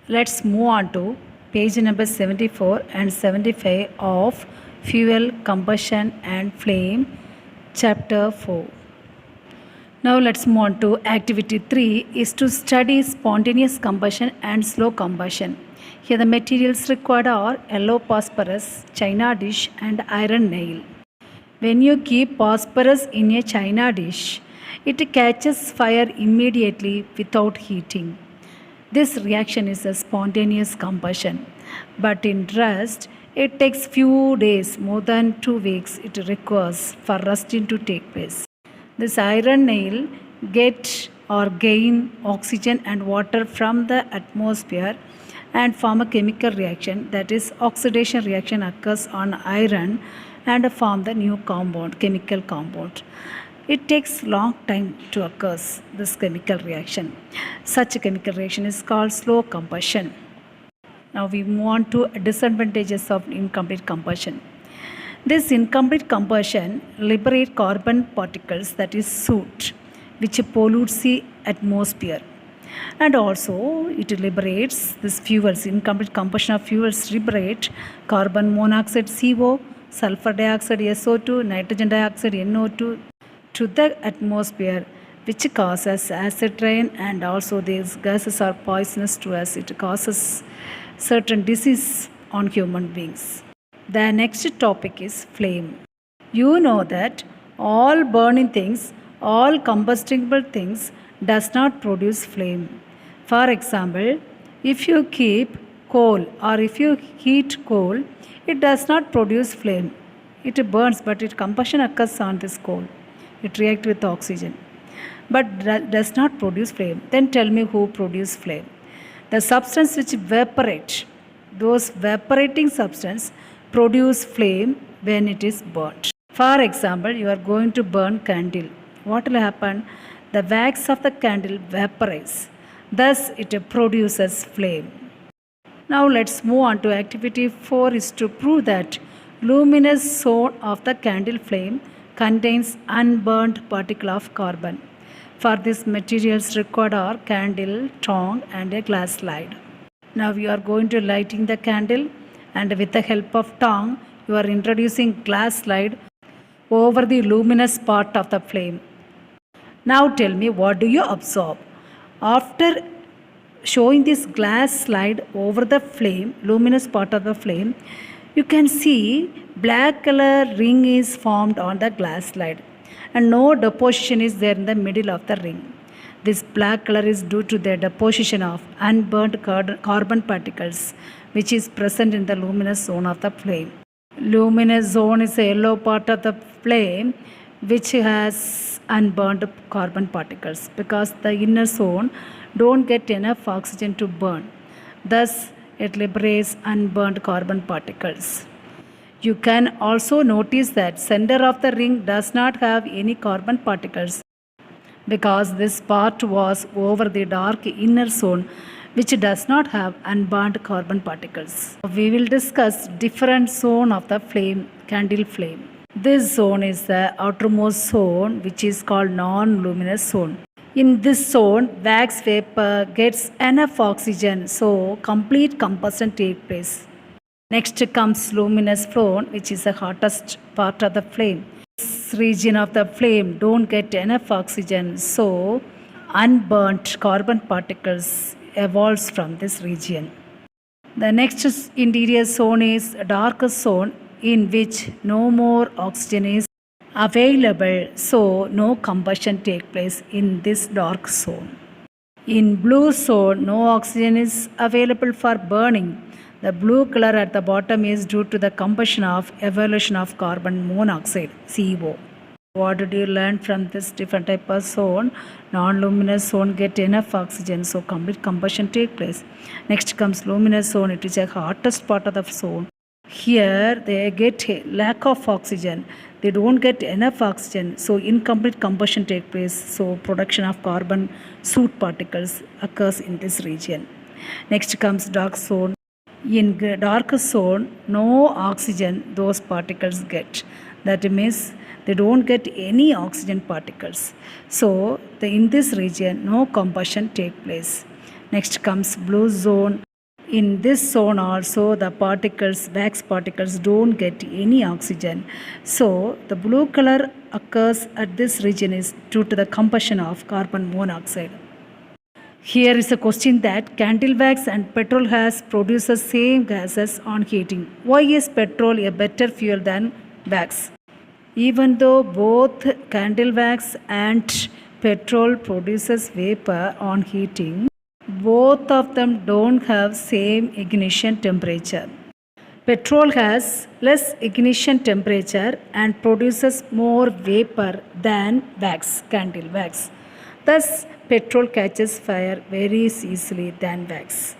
Let's move on to page number 74 and 75 of Fuel, Combustion and Flame, chapter 4. Now let's move on to activity 3 is to study spontaneous combustion and slow combustion. Here the materials required are yellow phosphorus, china dish and iron nail. When you keep phosphorus in a china dish, it catches fire immediately without heating. This reaction is a spontaneous combustion, but in rust, it takes few days, more than 2 weeks it requires for rusting to take place. This iron nail get or gain oxygen and water from the atmosphere and form a chemical reaction, that is oxidation reaction occurs on iron and form the new compound, chemical compound. It takes long time to occur this chemical reaction. Such a chemical reaction is called slow combustion. Now we move on to disadvantages of incomplete combustion. This incomplete combustion liberate carbon particles, that is soot, which pollutes the atmosphere. And also it liberates this fuels. Incomplete combustion of fuels liberate carbon monoxide CO, sulfur dioxide SO2, nitrogen dioxide NO2 to the atmosphere, which causes acid rain, and also these gases are poisonous to us. It causes certain disease on human beings. The next topic is flame. You know that all burning things, all combustible things does not produce flame. For example, if you keep coal or if you heat coal, it does not produce flame. It burns, but its combustion occurs on this coal. It reacts with oxygen, but does not produce flame. Then tell me who produce flame. The substance which evaporate, those evaporating substance produce flame when it is burnt. For example, you are going to burn candle. What will happen? The wax of the candle evaporates. Thus, it produces flame. Now let's move on to activity 4 is to prove that luminous zone of the candle flame contains unburnt particle of carbon. For this, materials required are candle, tongue and a glass slide. Now you are going to lighting the candle, and with the help of tongue you are introducing glass slide over the luminous part of the flame. Now tell me, what do you observe? After showing this glass slide over the flame, luminous part of the flame, you can see black color ring is formed on the glass slide and no deposition is there in the middle of the ring. This black color is due to the deposition of unburnt carbon particles which is present in the luminous zone of the flame. Luminous zone is a yellow part of the flame which has unburnt carbon particles because the inner zone don't get enough oxygen to burn. Thus, it liberates unburnt carbon particles. You can also notice that center of the ring does not have any carbon particles because this part was over the dark inner zone which does not have unburnt carbon particles. We will discuss different zone of the flame, candle flame. This zone is the outermost zone which is called non-luminous zone. In this zone, wax vapor gets enough oxygen, so complete combustion takes place. Next comes luminous zone, which is the hottest part of the flame. This region of the flame don't get enough oxygen, so unburnt carbon particles evolves from this region. The next interior zone is darkest zone in which no more oxygen is available, so no combustion take place in this dark zone. In blue zone, no oxygen is available for burning. The blue color at the bottom is due to the combustion of evolution of carbon monoxide, CO. What did you learn from this different type of zone? Non-luminous zone get enough oxygen, so complete combustion take place. Next comes luminous zone, it is the hottest part of the zone. Here they get lack of oxygen. They don't get enough oxygen, so incomplete combustion take place, so production of carbon soot particles occurs in this region. Next comes dark zone. In dark zone, no oxygen those particles get. That means they don't get any oxygen particles. So in this region, no combustion take place. Next comes blue zone. In this zone also the wax particles don't get any oxygen. So the blue color occurs at this region is due to the combustion of carbon monoxide. Here is a question that candle wax and petrol gas produces same gases on heating. Why is petrol a better fuel than wax? Even though both candle wax and petrol produces vapor on heating, both of them don't have same ignition temperature. Petrol has less ignition temperature and produces more vapor than candle wax. Thus, petrol catches fire very easily than wax.